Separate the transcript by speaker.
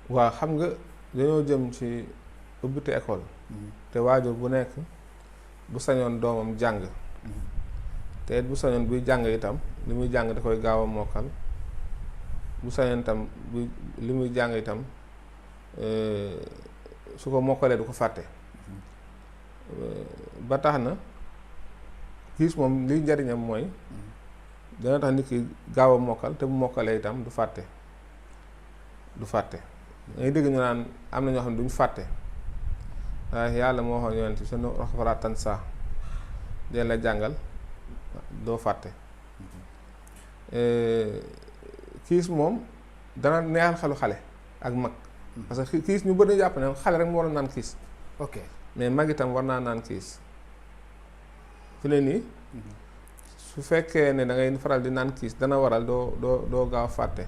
Speaker 1: waaw xam nga dañoo jëm ci ubbite école. te waajur bu nekk bu sañoon doomam jàng. te bu sañoon buy jàng itam li muy jàng da koy gaaw a mokkal bu sañoon itam bu li muy jàng itam su ko mokkalee du ko fàtte. ba tax na kiis moom liy njariñam mooy dana tax nit ki gaaw a mokkal te bu mokkalee itam du fàtte dangay dégg ñu naan am na ñoo xam ne duñ fàtte waaye yàlla moo waxoon yonent bi sunu wax falaa tansaa deen la jàngal doo fàtte. kiis moom dana neexal xelu xale ak mag parce que kiis ñu bëri jàpp ne xale rek mu war a naan kiis.
Speaker 2: ok
Speaker 1: mais mag itam war naa naan kiis fi ne nii su fekkee ne da ngay faral di naan kiis dana waral doo gaaw a fàtte.